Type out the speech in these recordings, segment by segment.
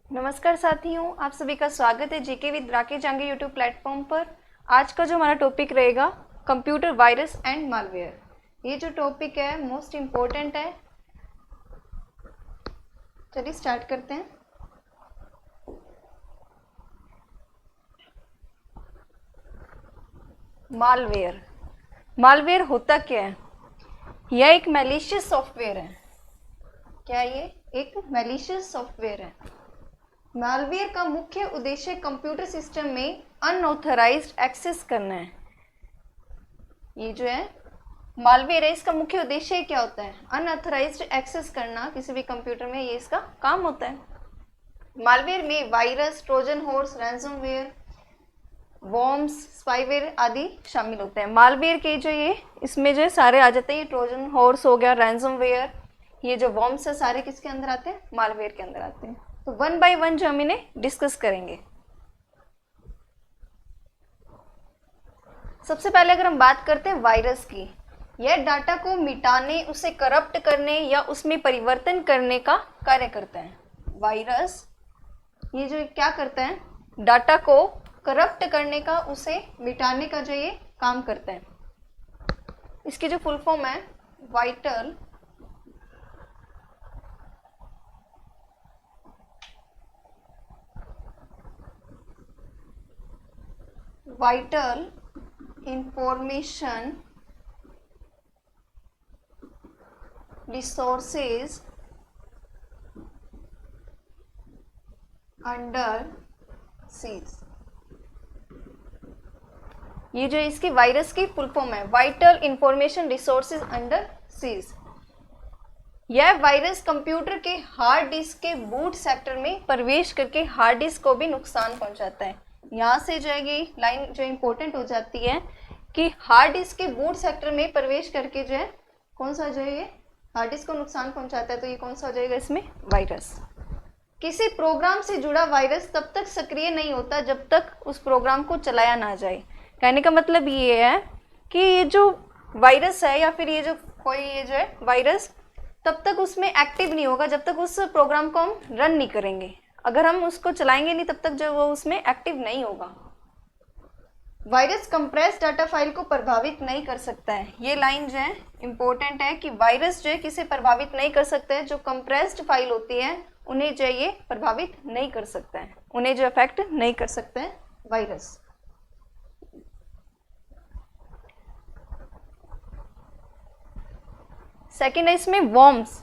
नमस्कार साथियों, आप सभी का स्वागत है जीके विद राकेश जांगे यूट्यूब प्लेटफॉर्म पर। आज का जो हमारा टॉपिक रहेगा कंप्यूटर वायरस एंड मालवेयर। ये जो टॉपिक है मोस्ट इम्पोर्टेंट है। चलिए स्टार्ट करते हैं। मालवेयर मालवेयर होता क्या है? यह एक मैलिशियस सॉफ्टवेयर है। क्या ये एक मैलिशियस सॉफ्टवेयर है? मालवेयर का मुख्य उद्देश्य कंप्यूटर सिस्टम में अनऑथराइज्ड एक्सेस करना है। ये जो है मालवेयर है, इसका मुख्य उद्देश्य क्या होता है? अनऑथराइज्ड एक्सेस करना किसी भी कंप्यूटर में, ये इसका काम होता है। मालवेयर में virus, Trojan horse, ransomware, worms, spyware आदि शामिल होते हैं। मालवेयर के जो ये इसमें जो सारे आ जाते हैं। ये ट्रोजन हॉर्स हो गया, रैंसमवेयर, ये जो वॉर्म्स है सारे किसके अंदर आते हैं? मालवेयर के अंदर आते हैं। तो वन बाय वन जो हम इन्हें डिस्कस करेंगे। सबसे पहले अगर हम बात करते हैं वायरस की, यह डाटा को मिटाने, उसे करप्ट करने या उसमें परिवर्तन करने का कार्य करता है। वायरस ये जो क्या करता है? डाटा को करप्ट करने का, उसे मिटाने का जो ये काम करता है। इसकी जो फुल फॉर्म है vital information resources under seize. ये जो इसकी वायरस की फुल फॉर्म है vital information resources under seize. यह वायरस कंप्यूटर के हार्ड डिस्क के बूट सेक्टर में प्रवेश करके हार्ड डिस्क को भी नुकसान पहुंचाता है। यहाँ से जो है ये लाइन जो इम्पोर्टेंट हो जाती है कि हार्ड डिस्क के बूट सेक्टर में प्रवेश करके जो है कौन सा जो है ये हार्ड डिस्क को नुकसान पहुंचाता है। तो ये कौन सा हो जाएगा इसमें? वायरस। किसी प्रोग्राम से जुड़ा वायरस तब तक सक्रिय नहीं होता जब तक उस प्रोग्राम को चलाया ना जाए। कहने का मतलब ये है कि ये जो वायरस है या फिर ये जो कोई ये जो है वायरस तब तक उसमें एक्टिव नहीं होगा जब तक उस प्रोग्राम को हम रन नहीं करेंगे। अगर हम उसको चलाएंगे नहीं तब तक जो वो उसमें एक्टिव नहीं होगा। वायरस कंप्रेस डाटा फाइल को प्रभावित नहीं कर सकता है। ये लाइन जो है इम्पोर्टेंट है कि वायरस जो है किसे प्रभावित नहीं कर सकता है? जो कंप्रेस्ड फाइल होती है उन्हें जो ये प्रभावित नहीं कर सकता है, उन्हें जो अफेक्ट नहीं कर सकता है वायरस। सेकेंड है इसमें वॉर्म्स।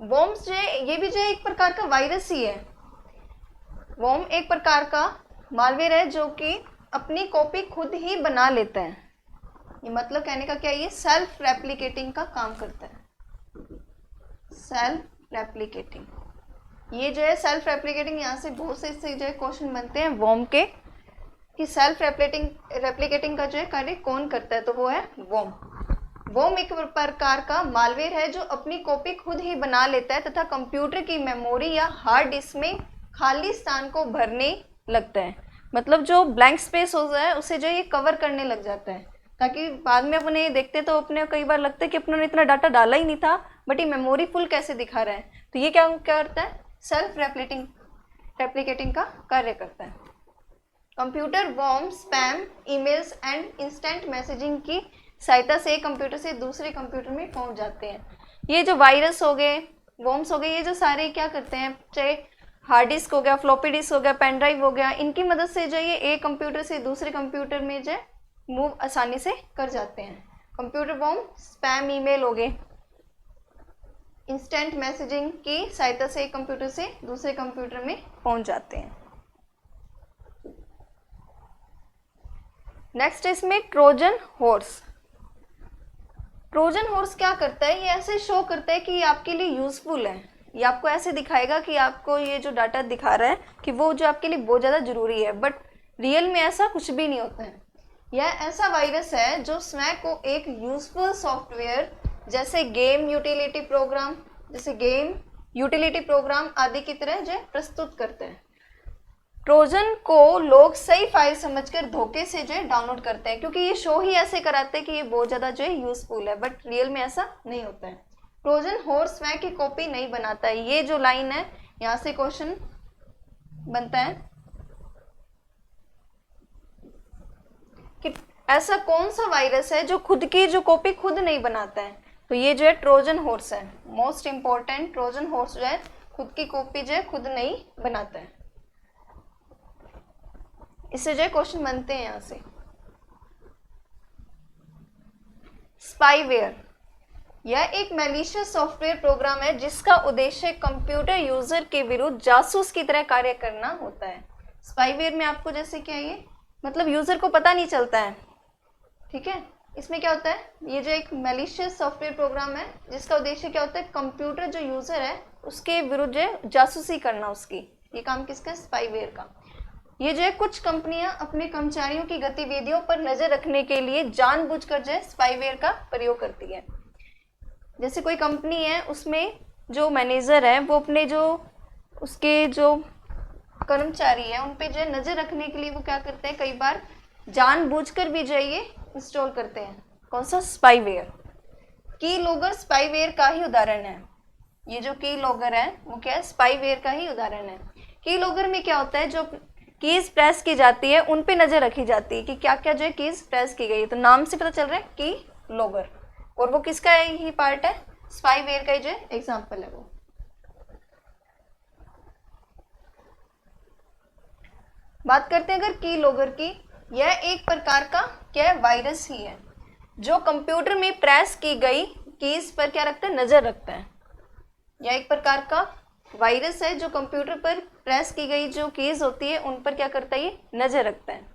वॉर्म्स जो है ये भी जो है एक प्रकार का वायरस ही है। वॉर्म एक प्रकार का मालवेयर है जो कि अपनी कॉपी खुद ही बना लेता है। ये मतलब कहने का क्या, ये सेल्फ रेप्लिकेटिंग का काम करता है। सेल्फ रेप्लिकेटिंग, ये जो है सेल्फ रेप्लिकेटिंग, यहाँ से बहुत से जो है क्वेश्चन बनते हैं वॉर्म के कि सेल्फ रेप्लिकेटिंग का जो है कार्य कौन करता है? तो वो है वॉर्म। वॉर्म एक प्रकार का मालवेयर है जो अपनी कॉपी खुद ही बना लेता है तथा कंप्यूटर की मेमोरी या हार्ड डिस्क में खाली स्थान को भरने लगता है। मतलब जो ब्लैंक स्पेस हो जाए उसे जो ये कवर करने लग जाता है, ताकि बाद में अपने देखते तो अपने कई बार लगता है कि अपने इतना डाटा डाला ही नहीं था, बट ये मेमोरी फुल कैसे दिखा रहा है। तो ये क्या करता है? सेल्फ रेप्लिकेटिंग का कार्य करता है। Computer worm spam, emails and instant messaging की सहायता से कंप्यूटर से दूसरे कंप्यूटर में पहुंच जाते हैं। ये जो वायरस हो गए, वॉर्म्स हो गए, ये जो सारे क्या करते हैं, चाहे हार्ड डिस्क हो गया, फ्लॉपी डिस्क हो गया, पेन ड्राइव हो गया, इनकी मदद से जो ये एक कंप्यूटर से दूसरे कंप्यूटर में जो मूव आसानी से कर जाते हैं। कंप्यूटर वॉर्म स्पैम ईमेल हो गए, इंस्टेंट मैसेजिंग की सहायता से एक कंप्यूटर से दूसरे कंप्यूटर में पहुंच जाते हैं। नेक्स्ट इसमें ट्रोजन हॉर्स। ट्रोजन हॉर्स क्या करता है? ये ऐसे शो करता है कि ये आपके लिए यूजफुल है। ये आपको ऐसे दिखाएगा कि आपको ये जो डाटा दिखा रहा है कि वो जो आपके लिए बहुत ज़्यादा ज़रूरी है, बट रियल में ऐसा कुछ भी नहीं होता है। यह ऐसा वायरस है जो स्वयं को एक यूजफुल सॉफ्टवेयर जैसे गेम यूटिलिटी प्रोग्राम आदि की तरह जो प्रस्तुत करते हैं। ट्रोजन को लोग सही फाइल समझकर धोखे से जो है डाउनलोड करते हैं, क्योंकि ये शो ही ऐसे कराते हैं कि ये बहुत ज़्यादा जो है यूजफुल है, बट रियल में ऐसा नहीं होता है। ट्रोजन हॉर्स स्वयं की कॉपी नहीं बनाता है। ये जो लाइन है यहाँ से क्वेश्चन बनता है कि ऐसा कौन सा वायरस है जो खुद की जो कॉपी खुद नहीं बनाता है। तो ये जो है ट्रोजन हॉर्स है, मोस्ट इंपॉर्टेंट। ट्रोजन हॉर्स जो है खुद की कॉपी जो है खुद नहीं बनाता है। इससे जो है क्वेश्चन बनते हैं यहाँ से। स्पाईवेयर, यह एक मैलिशियस सॉफ्टवेयर प्रोग्राम है जिसका उद्देश्य कंप्यूटर यूजर के विरुद्ध जासूस की तरह कार्य करना होता है। स्पाईवेयर में आपको जैसे क्या ये मतलब यूजर को पता नहीं चलता है, ठीक है। इसमें क्या होता है, ये जो एक मैलिशियस सॉफ्टवेयर प्रोग्राम है जिसका उद्देश्य क्या होता है, कंप्यूटर जो यूजर है उसके विरुद्ध जो है जासूसी करना उसकी। ये काम किसका है, स्पाईवेयर का। ये जो है कुछ कंपनियां अपने कर्मचारियों की गतिविधियों पर नजर रखने के लिए जानबूझकर जो है स्पाईवेयर का प्रयोग करती है। जैसे कोई कंपनी है उसमें जो मैनेजर है वो अपने जो उसके जो कर्मचारी है उन पे जो है नजर रखने के लिए वो क्या करते हैं, कई बार जानबूझकर भी जो है ये इंस्टॉल करते हैं। कौन सा, स्पाईवेयर। कीलॉगर स्पाईवेयर का ही उदाहरण है। ये जो कीलॉगर है वो क्या है, स्पाईवेयर का ही उदाहरण है। कीलॉगर में क्या होता है, जो कीज प्रेस की जाती है उन पे नजर रखी जाती है कि क्या क्या जो है कीज प्रेस की गई है। तो नाम से पता चल रहा है कीलॉगर, और वो किसका ही पार्ट है, स्पाईवेयर का ही जो एग्जाम्पल है वो। बात करते हैं अगर कीलॉगर की, यह एक प्रकार का क्या है, वायरस ही है जो कंप्यूटर में प्रेस की गई कीज पर क्या रखता है, नजर रखता है। यह एक प्रकार का वायरस है जो कंप्यूटर पर प्रेस की गई जो कीज होती है उन पर क्या करता है, ये नजर रखता है।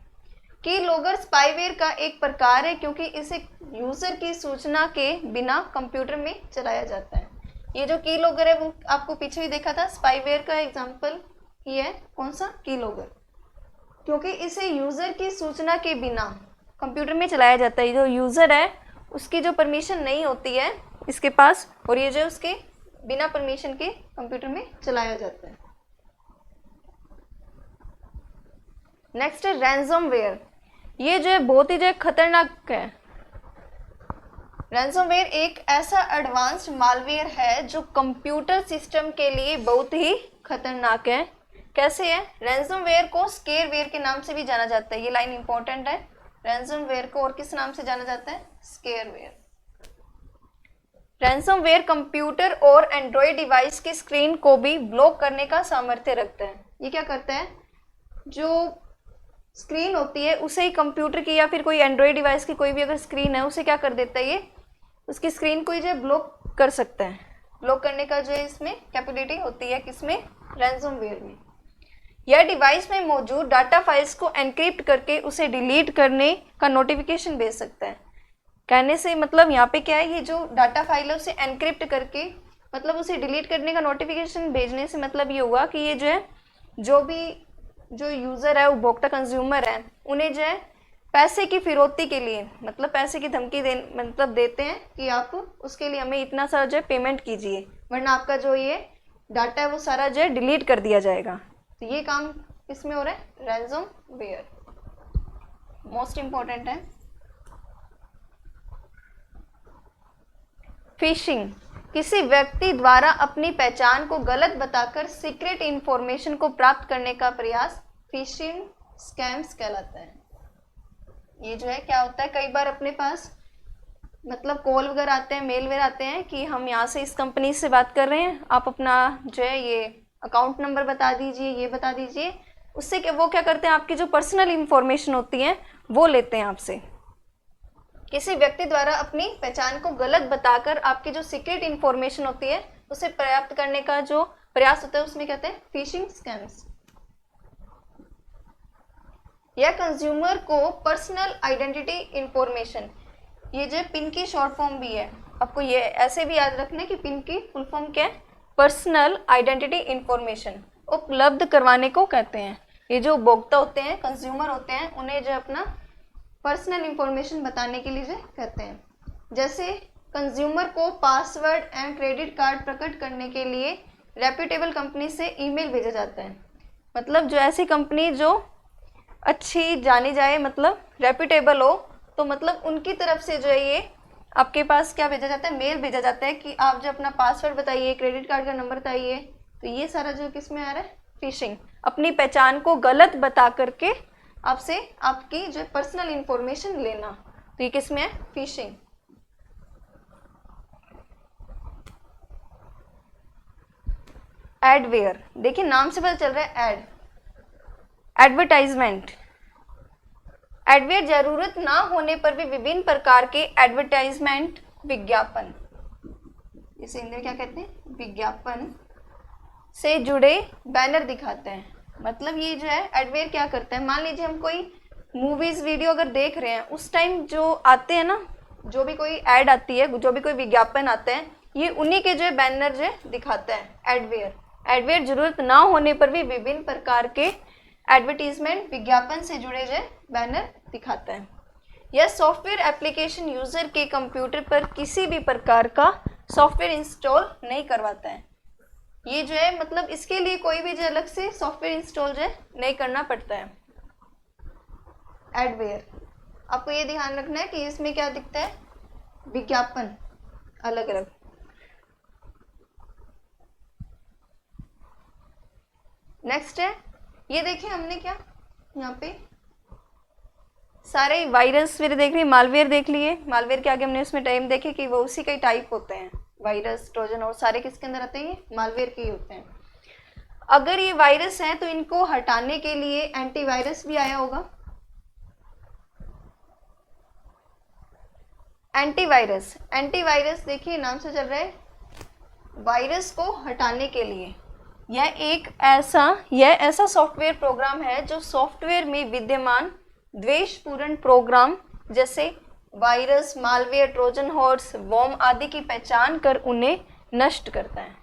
कीलॉगर स्पाईवेयर का एक प्रकार है क्योंकि इसे यूजर की सूचना के बिना कंप्यूटर में चलाया जाता है। ये जो कीलॉगर है वो आपको पीछे ही देखा था, स्पाईवेयर का एग्जाम्पल ही है। कौन सा, कीलॉगर, क्योंकि इसे यूजर की सूचना के बिना कंप्यूटर में चलाया जाता है। जो यूजर है उसकी जो परमिशन नहीं होती है इसके पास, और ये जो उसके बिना परमिशन के कंप्यूटर में चलाया जाता है। नेक्स्ट है रैंसमवेयर। ये जो है बहुत ही जो है खतरनाक है। रैंसमवेयर एक ऐसा एडवांस्ड मालवेयर है जो कंप्यूटर सिस्टम के लिए बहुत ही खतरनाक है। कैसे है, रैंसमवेयर को स्केयरवेयर के नाम से भी जाना जाता है। ये लाइन इंपॉर्टेंट है। रैंसमवेयर को और किस नाम से जाना जाता है, स्केयरवेयर। रैंसमवेयर कंप्यूटर और एंड्रॉयड डिवाइस की स्क्रीन को भी ब्लॉक करने का सामर्थ्य रखता है। ये क्या करता है, जो स्क्रीन होती है उसे ही कंप्यूटर की या फिर कोई एंड्रॉयड डिवाइस की कोई भी अगर स्क्रीन है उसे क्या कर देता है, ये उसकी स्क्रीन को ही जो है ब्लॉक कर सकता है। ब्लॉक करने का जो है इसमें कैपेबिलिटी होती है किसमें, रैंसमवेयर में। यह डिवाइस में मौजूद डाटा फाइल्स को एनक्रिप्ट करके उसे डिलीट करने का नोटिफिकेशन भेज सकता है। कहने से मतलब यहाँ पे क्या है, ये जो डाटा फाइल है उसे एनक्रिप्ट करके मतलब उसे डिलीट करने का नोटिफिकेशन भेजने से मतलब ये हुआ कि ये जो है जो भी जो यूज़र है, उपभोक्ता कंज्यूमर है, उन्हें जो है पैसे की फिरौती के लिए मतलब पैसे की धमकी मतलब देते हैं कि आप उसके लिए हमें इतना सारा जो है पेमेंट कीजिए, वरना आपका जो ये डाटा है वो सारा जो है डिलीट कर दिया जाएगा। तो ये काम इसमें हो रहा है, रैंसमवेयर मोस्ट इंपॉर्टेंट है। फिशिंग, किसी व्यक्ति द्वारा अपनी पहचान को गलत बताकर सीक्रेट इंफॉर्मेशन को प्राप्त करने का प्रयास फिशिंग स्कैम्स कहलाता है। ये जो है क्या होता है, कई बार अपने पास मतलब कॉल वगैरह आते हैं, मेल वगैरह आते हैं कि हम यहाँ से इस कंपनी से बात कर रहे हैं, आप अपना जो है ये अकाउंट नंबर बता दीजिए, ये बता दीजिए। उससे वो क्या करते हैं, आपकी जो पर्सनल इंफॉर्मेशन होती है वो लेते हैं आपसे। किसी व्यक्ति द्वारा अपनी पहचान को गलत बताकर आपकी जो सीक्रेट इंफॉर्मेशन होती है उसे प्राप्त करने का जो प्रयास होता है उसमें कहते हैं फिशिंग स्कैम्स। यह कंज्यूमर को पर्सनल आइडेंटिटी इंफॉर्मेशन, ये जो पिन की शॉर्ट फॉर्म भी है, आपको ये ऐसे भी याद रखना है कि पिन की फुल फॉर्म क्या है, पर्सनल आइडेंटिटी इंफॉर्मेशन, उपलब्ध करवाने को कहते हैं। ये जो उपभोक्ता होते हैं, कंज्यूमर होते हैं, उन्हें जो अपना पर्सनल इंफॉर्मेशन बताने के लिए जो कहते हैं। जैसे कंज्यूमर को पासवर्ड एंड क्रेडिट कार्ड प्रकट करने के लिए रेप्यूटेबल कंपनी से ईमेल भेजा जाता है। मतलब जो ऐसी कंपनी जो अच्छी जानी जाए, मतलब रेप्यूटेबल हो, तो मतलब उनकी तरफ से जो है ये आपके पास क्या भेजा जाता है, मेल भेजा जाता है कि आप जो अपना पासवर्ड बताइए, क्रेडिट कार्ड का नंबर बताइए। तो ये सारा जो किस में आ रहा है, फिशिंग। अपनी पहचान को गलत बता करके आपसे आपकी जो पर्सनल इंफॉर्मेशन लेना, तो ये किस में है, फिशिंग। एडवेयर, देखिए नाम से पता चल रहा है एड, एडवर्टाइजमेंट। एडवेयर जरूरत ना होने पर भी विभिन्न प्रकार के एडवर्टाइजमेंट, विज्ञापन, इसे हिंदी में क्या कहते हैं, विज्ञापन से जुड़े बैनर दिखाते हैं। मतलब ये जो है एडवेयर क्या करता है, मान लीजिए हम कोई मूवीज वीडियो अगर देख रहे हैं, उस टाइम जो आते हैं ना, जो भी कोई ऐड आती है, जो भी कोई विज्ञापन आते हैं, ये उन्हीं के जो है बैनर जो है दिखाता है एडवेयर। एडवेयर जरूरत ना होने पर भी विभिन्न प्रकार के एडवर्टीजमेंट, विज्ञापन से जुड़े जो है बैनर दिखाता है। यह सॉफ्टवेयर एप्लीकेशन यूजर के कंप्यूटर पर किसी भी प्रकार का सॉफ्टवेयर इंस्टॉल नहीं करवाता है। ये जो है मतलब इसके लिए कोई भी जो अलग से सॉफ्टवेयर इंस्टॉल जो है नहीं करना पड़ता है। एडवेयर, आपको ये ध्यान रखना है कि इसमें क्या दिखता है, विज्ञापन अलग अलग। नेक्स्ट है, ये देखिए हमने क्या यहाँ पे सारे वायरस फिर देख लिए, मालवेयर देख लिए। मालवेयर के आगे हमने उसमें टाइम देखे कि वो उसी का टाइप होते हैं, वायरस, ट्रोजन, और सारे किसके अंदर आते हैं, ये मालवेयर के ही होते हैं। अगर ये वायरस हैं तो इनको हटाने के लिए एंटीवायरस भी आया होगा। एंटीवायरस, एंटीवायरस देखिए नाम से चल रहा है, वायरस को हटाने के लिए। यह ऐसा सॉफ्टवेयर प्रोग्राम है जो सॉफ्टवेयर में विद्यमान द्वेषपूर्ण प्रोग्राम जैसे virus, malware, trojan horse, worm आदि की पहचान कर उन्हें नष्ट करता है।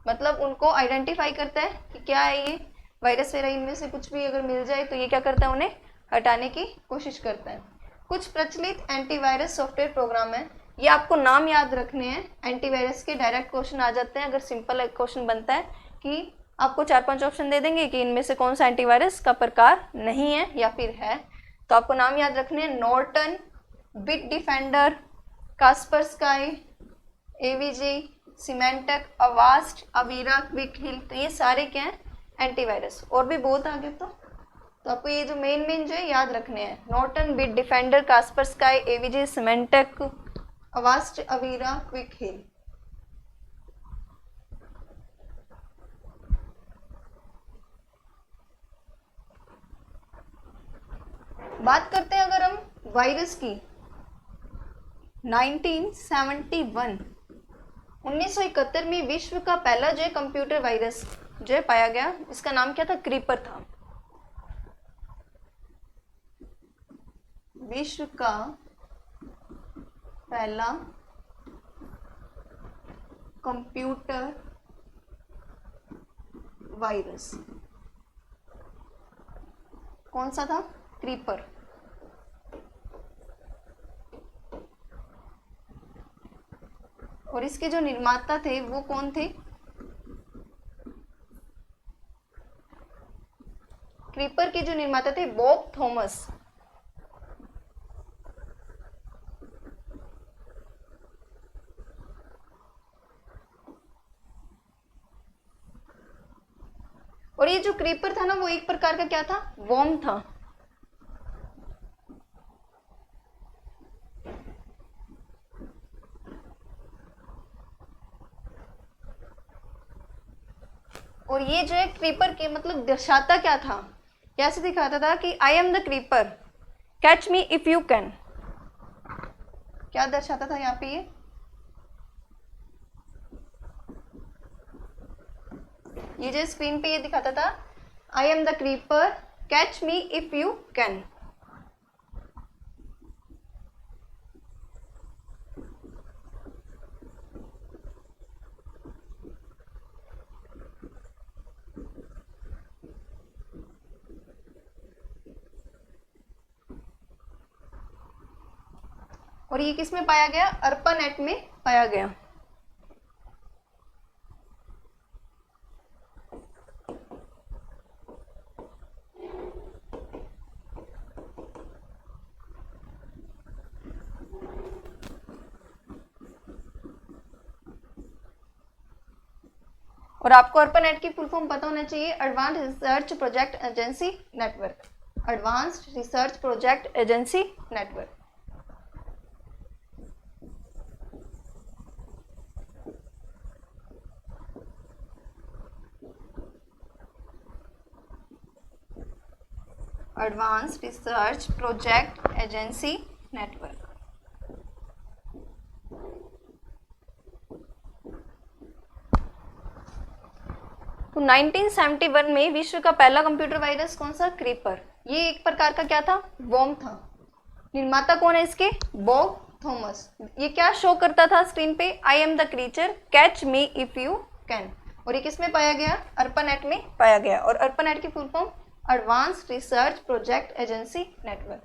मतलब उनको आइडेंटिफाई करता है कि क्या है ये वायरस वगैरह, इनमें से कुछ भी अगर मिल जाए तो ये क्या करता है, उन्हें हटाने की कोशिश करता है। कुछ प्रचलित एंटीवायरस सॉफ्टवेयर प्रोग्राम है, ये आपको नाम याद रखने हैं। एंटीवायरस के डायरेक्ट क्वेश्चन आ जाते हैं। अगर सिंपल क्वेश्चन बनता है कि आपको 4-5 ऑप्शन दे देंगे कि इनमें से कौन सा एंटीवायरस का प्रकार नहीं है या फिर है, तो आपको नाम याद रखने हैं। Norton, Bitdefender, Kaspersky, AVG, Symantec, Avast, Avira, Quick Heal, तो ये सारे क्या हैं, एंटीवायरस। और भी बहुत आगे तो आपको ये जो मेन जो है याद रखने हैं। Norton, Bitdefender, Kaspersky, AVG, Symantec, Avast, Avira, Quick Heal. बात करते हैं अगर हम वायरस की, 1971 में विश्व का पहला जो है कंप्यूटर वायरस जो है पाया गया। इसका नाम क्या था, क्रीपर था। विश्व का पहला कंप्यूटर वायरस कौन सा था, क्रीपर। और इसके जो निर्माता थे वो कौन थे, क्रीपर के जो निर्माता थे बॉब थॉमस। और ये जो क्रीपर था ना, वो एक प्रकार का क्या था, वॉर्म था। और ये जो है क्रीपर के मतलब दर्शाता क्या था, कैसे दिखाता था कि I am the creeper, catch me if you can. क्या दर्शाता था यहाँ पे, ये जो स्क्रीन पे ये दिखाता था, I am the creeper, catch me if you can. और ये किस में पाया गया, अर्पानेट में पाया गया। और आपको ARPANET की फुल फॉर्म पता होना चाहिए, advance research project agency network, advanced research project agency network. Advance research project agency network. तो 1971 में विश्व का पहला कंप्यूटर वायरस कौन सा? क्रीपर। ये एक प्रकार का क्या था? वॉर्म था। निर्माता कौन है इसके? Bob Thomas. ये क्या शो करता था स्क्रीन पे? I am the creature, catch me if you can. और ये किस में पाया गया? ARPANET में पाया गया। और ARPANET की full form advanced research project agency network.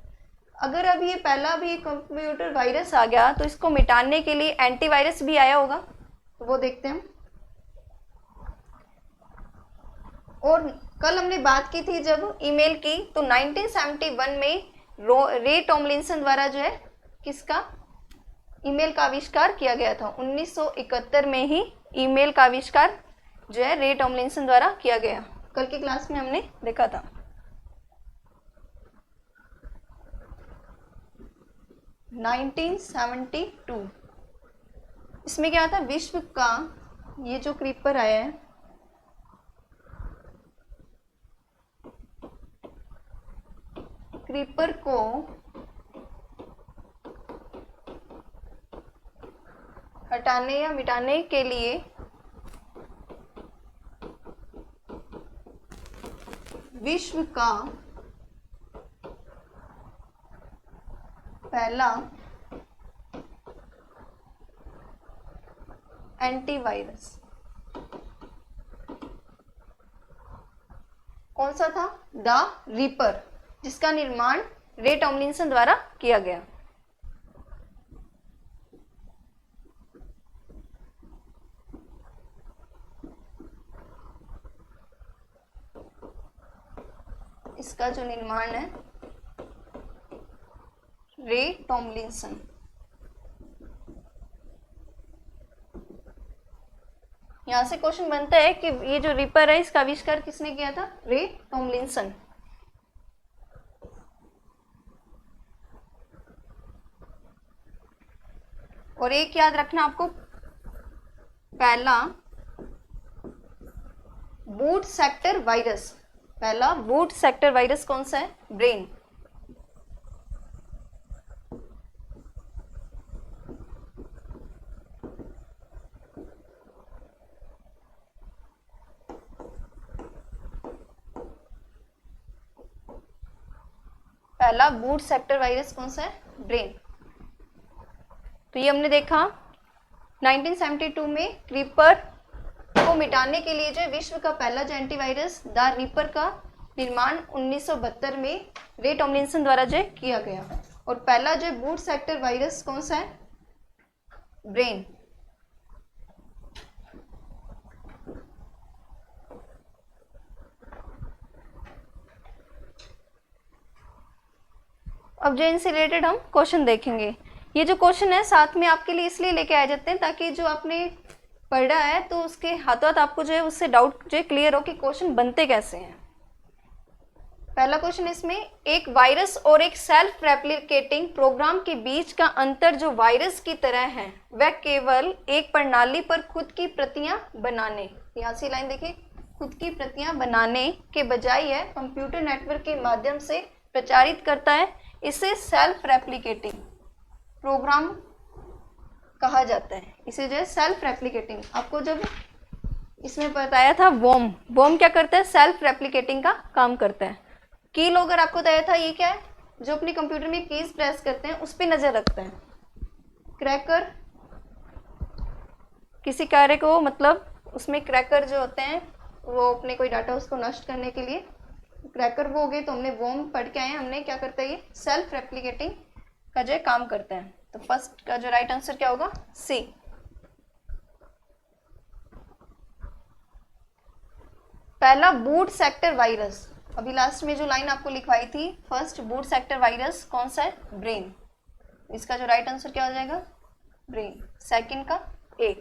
अगर अब ये पहला भी कंप्यूटर वायरस आ गया तो इसको मिटाने के लिए एंटीवायरस भी आया होगा, तो वो देखते हैं हम। और कल हमने बात की थी जब ईमेल की, तो 1971 में रे टॉमलिंसन द्वारा जो है किसका? ईमेल का आविष्कार किया गया था। 1971 में ही ईमेल का आविष्कार जो है रे टॉमलिंसन द्वारा किया गया। कल की क्लास में हमने देखा था। नाइनटीन 1972 इसमें क्या था? विश्व का ये जो क्रीपर आया है, क्रीपर को हटाने या मिटाने के लिए विश्व का पहला एंटीवायरस कौन सा था? द रीपर, जिसका निर्माण रे टॉमलिंसन द्वारा किया गया। इसका जो निर्माण है रे टॉमलिंसन। यहां से क्वेश्चन बनता है कि ये जो रीपर है इसका आविष्कार किसने किया था? रे टॉमलिंसन। और एक याद रखना आपको, पहला बूट सेक्टर वायरस, पहला बूट सेक्टर वायरस कौन सा है? ब्रेन। पहला बूट सेक्टर वायरस कौन सा है? ब्रेन। तो ये हमने देखा 1972 में क्रीपर को मिटाने के लिए जो विश्व का पहला जो एंटीवायरस द रीपर का निर्माण 1972 में रे टॉमलिंसन द्वारा जो किया गया। और पहला जो बूट सेक्टर वायरस कौन सा है? ब्रेन। अब जो इनसे रिलेटेड हम क्वेश्चन देखेंगे। ये जो क्वेश्चन है साथ में आपके लिए इसलिए लेके आए जाते हैं ताकि जो आपने पढ़ा है तो उसके हाथों हाथ आपको जो है उससे डाउट जो है क्लियर हो कि क्वेश्चन बनते कैसे हैं। पहला क्वेश्चन इसमें, एक वायरस और एक सेल्फ रेप्लिकेटिंग प्रोग्राम के बीच का अंतर जो वायरस की तरह है वह केवल एक प्रणाली पर खुद की प्रतियां बनाने, यहाँ से लाइन देखिए, खुद की प्रतियां बनाने के बजाय यह कंप्यूटर नेटवर्क के माध्यम से प्रचारित करता है। इसे सेल्फ रेप्लिकेटिंग प्रोग्राम कहा जाता है। इसे जो है सेल्फ रेप्लिकेटिंग, आपको जब इसमें बताया था वॉर्म क्या करता है? सेल्फ रेप्लिकेटिंग का काम करता है। की लॉग अगर आपको बताया था, ये क्या है? जो अपने कंप्यूटर में कीज प्रेस करते हैं उस पर नजर रखते हैं। क्रैकर किसी कार्य को, मतलब उसमें क्रैकर जो होते हैं वो अपने कोई डाटा उसको नष्ट करने के लिए क्रैकर वो हो गए। तो हमने वॉर्म पढ़ के आए, हमने क्या करता है, ये सेल्फ रेप्लिकेटिंग का जो काम करता है। तो फर्स्ट का जो राइट आंसर क्या होगा? सी। पहला बूट सेक्टर वायरस, अभी लास्ट में जो लाइन आपको लिखवाई थी, फर्स्ट बूट सेक्टर वायरस कौन सा है? ब्रेन। इसका जो राइट आंसर क्या हो जाएगा? ब्रेन। सेकंड का ए।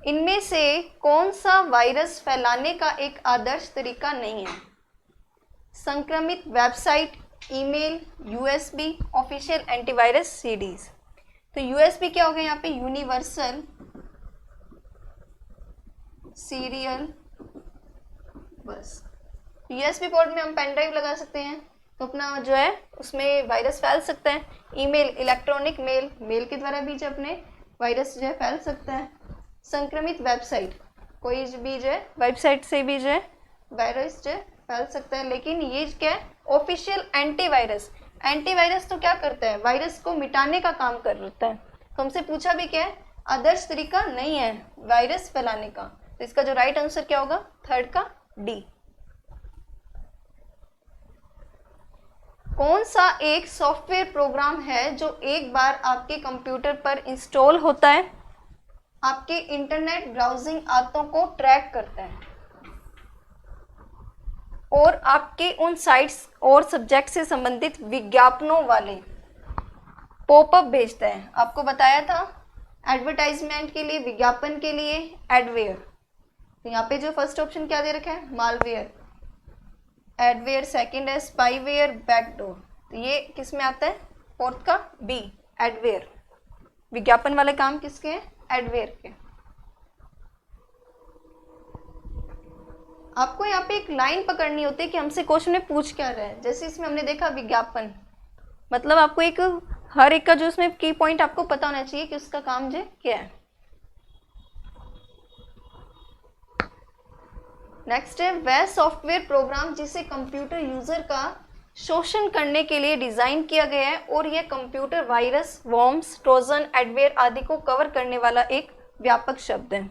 इनमें से कौन सा वायरस फैलाने का एक आदर्श तरीका नहीं है? संक्रमित website, email, USB, official antivirus CDs. तो यूएसबी क्या हो गया यहाँ पे? यूनिवर्सल सीरियल बस। यूएसबी पोर्ट में हम पेन ड्राइव लगा सकते हैं, तो अपना जो है उसमें वायरस फैल सकता है। ईमेल, इलेक्ट्रॉनिक मेल, मेल के द्वारा भी जो अपने वायरस जो है फैल सकता है। संक्रमित वेबसाइट, कोई भी जो है वेबसाइट से भी जो है वायरस जो है फैल सकता है। लेकिन ये क्या है? Official antivirus. एंटीवायरस तो क्या करता है? वायरस को मिटाने का काम करता है। तो हमसे पूछा भी क्या है? आदर्श तरीका नहीं है वायरस फैलाने का। तो इसका जो राइट आंसर क्या होगा? थर्ड का डी। कौन सा एक सॉफ्टवेयर प्रोग्राम है जो एक बार आपके कंप्यूटर पर इंस्टॉल होता है आपके इंटरनेट ब्राउजिंग आदतों को ट्रैक करता है और आपके उन साइट्स और सब्जेक्ट से संबंधित विज्ञापनों वाले पॉपअप भेजता है? आपको बताया था एडवर्टाइजमेंट के लिए, विज्ञापन के लिए एडवेयर। तो यहाँ पे जो फर्स्ट ऑप्शन क्या दे रखा है? Malware, adware. सेकंड है स्पाईवेयर, बैकडोर। तो ये किस में आता है? फोर्थ का बी, एडवेयर। विज्ञापन वाले काम किसके हैं? एडवेयर के। आपको यहाँ पे एक लाइन पकड़नी होती है कि हमसे क्वेश्चन में पूछ क्या रहा है। जैसे इसमें हमने देखा विज्ञापन, मतलब आपको एक हर एक का जो उसमें की पॉइंट आपको पता होना चाहिए कि उसका काम जो क्या है। नेक्स्ट है वह सॉफ्टवेयर प्रोग्राम जिसे कंप्यूटर यूजर का शोषण करने के लिए डिजाइन किया गया है और यह computer virus, worms, trojan, adware आदि को कवर करने वाला एक व्यापक शब्द है।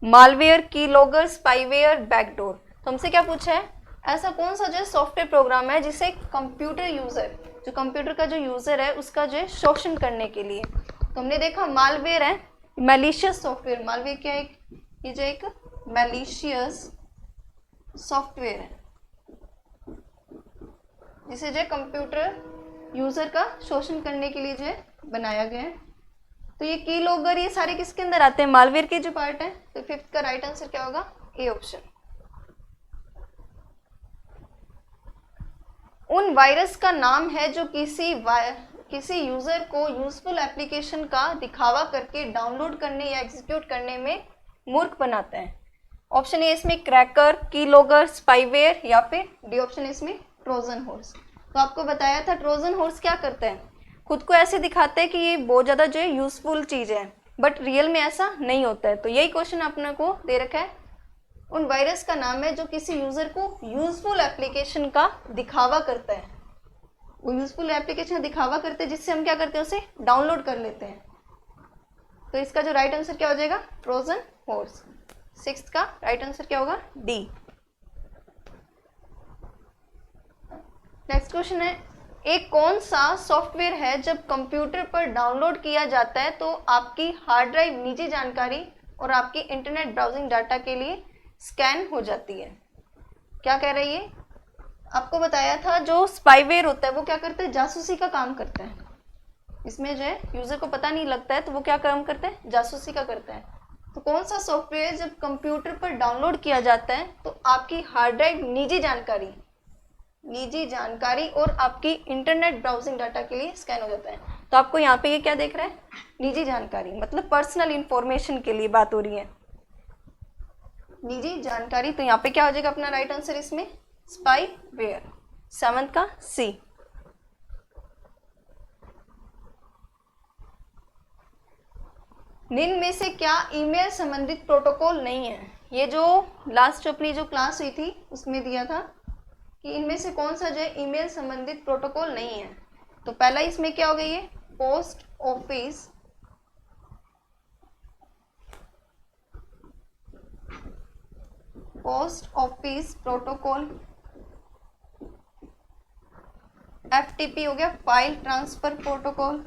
Malware, keylogger, spyware, backdoor. तो हमसे क्या पूछा है? ऐसा कौन सा जो है सॉफ्टवेयर प्रोग्राम है जिसे कंप्यूटर यूजर, जो कंप्यूटर का जो यूजर है उसका जो है शोषण करने के लिए। तो हमने देखा मालवेयर है मैलिशियस सॉफ्टवेयर। मालवेयर क्या है? ये जो एक मैलिशियस सॉफ्टवेयर है जिसे जो है कंप्यूटर यूजर का शोषण करने के लिए जो है बनाया गया है। तो ये कीलॉगर, ये सारे किसके अंदर आते हैं? मालवेयर के जो पार्ट है। तो फिफ्थ का राइट आंसर क्या होगा? A option. उन वायरस का नाम है जो किसी यूजर को यूजफुल एप्लीकेशन का दिखावा करके डाउनलोड करने या एग्जीक्यूट करने में मूर्ख बनाता है। ऑप्शन ए इसमें क्रैकर, कीलॉगर, स्पाईवेयर, या फिर डी ऑप्शन इसमें ट्रोजन हॉर्स। तो आपको बताया था ट्रोजन हॉर्स क्या करता है? खुद को ऐसे दिखाते हैं कि ये बहुत ज़्यादा जो है यूजफुल चीज़ है, बट रियल में ऐसा नहीं होता है। तो यही क्वेश्चन अपने को दे रखा है। उन वायरस का नाम है जो किसी यूजर को यूजफुल एप्लीकेशन का दिखावा करता है। वो यूजफुल एप्लीकेशन का दिखावा करते हैं जिससे हम क्या करते हैं? उसे डाउनलोड कर लेते हैं। तो इसका जो राइट आंसर क्या हो जाएगा? Trojan horse. सिक्स्थ का राइट आंसर क्या होगा? डी। नेक्स्ट क्वेश्चन है एक कौन सा सॉफ्टवेयर है जब कंप्यूटर पर डाउनलोड किया जाता है तो आपकी हार्ड ड्राइव निजी जानकारी और आपकी इंटरनेट ब्राउजिंग डाटा के लिए स्कैन हो जाती है? क्या कह रही है? आपको बताया था जो स्पाईवेयर होता है वो क्या करता है? जासूसी का काम करता है। इसमें जो है यूजर को पता नहीं लगता है तो वो क्या काम करता है? जासूसी का करता है। तो कौन सा सॉफ्टवेयर जब कंप्यूटर पर डाउनलोड किया जाता है तो आपकी हार्ड ड्राइव निजी जानकारी और आपकी इंटरनेट ब्राउजिंग डाटा के लिए स्कैन हो जाता है? तो आपको यहाँ पे ये क्या देख रहा है? निजी जानकारी, मतलब पर्सनल इंफॉर्मेशन के लिए बात हो रही है, निजी जानकारी। तो यहाँ पे क्या हो जाएगा अपना राइट आंसर इसमें? स्पाईवेयर। सेवंथ का सी। निम्न में से क्या ईमेल संबंधित प्रोटोकॉल नहीं है? ये जो लास्ट अपनी जो क्लास हुई थी उसमें दिया था कि इनमें से कौन सा जो है ईमेल संबंधित प्रोटोकॉल नहीं है। तो पहला इसमें क्या हो गई है? पोस्ट ऑफिस प्रोटोकॉल, FTP हो गया, फाइल ट्रांसफर प्रोटोकॉल।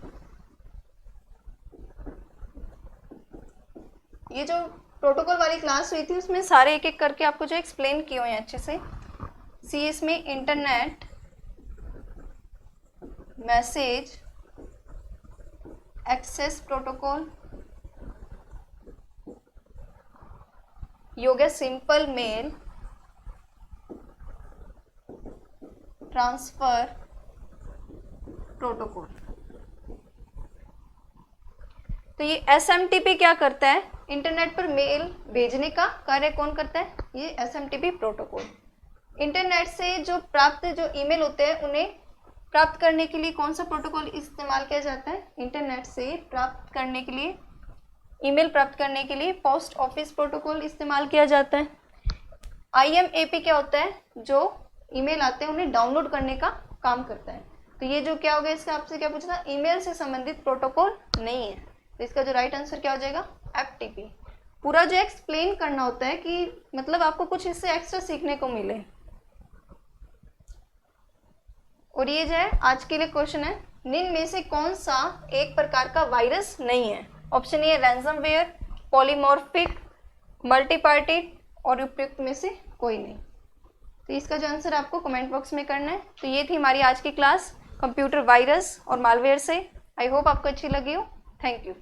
ये जो प्रोटोकॉल वाली क्लास हुई थी उसमें सारे एक एक करके आपको जो एक्सप्लेन किए हुए हैं अच्छे से। सी इसमें इंटरनेट मैसेज एक्सेस प्रोटोकॉल, ये हो गया सिंपल मेल ट्रांसफर प्रोटोकॉल। तो ये SMTP क्या करता है, इंटरनेट पर मेल भेजने का कार्य कौन करता है, ये SMTP प्रोटोकॉल। इंटरनेट से जो प्राप्त जो ईमेल होते हैं उन्हें प्राप्त करने के लिए कौन सा प्रोटोकॉल इस्तेमाल किया जाता है, इंटरनेट से प्राप्त करने के लिए, ईमेल प्राप्त करने के लिए पोस्ट ऑफिस प्रोटोकॉल इस्तेमाल किया जाता है। IMAP क्या होता है, जो ईमेल आते हैं उन्हें डाउनलोड करने का काम करता है। तो ये जो क्या हो गया, इसका आपसे क्या पूछा था, ईमेल से संबंधित प्रोटोकॉल नहीं है। तो इसका जो राइट आंसर क्या हो जाएगा, FTP। पूरा जो एक्सप्लेन करना होता है कि मतलब आपको कुछ इससे एक्स्ट्रा सीखने को मिले। और ये जो है आज के लिए क्वेश्चन है, निम्न में से कौन सा एक प्रकार का वायरस नहीं है। Option A ransomware, polymorphic, multiparty और उपयुक्त में से कोई नहीं। तो इसका जो आंसर आपको कमेंट बॉक्स में करना है। तो ये थी हमारी आज की क्लास कंप्यूटर वायरस और मालवेयर से। आई होप आपको अच्छी लगी हो। Thank you.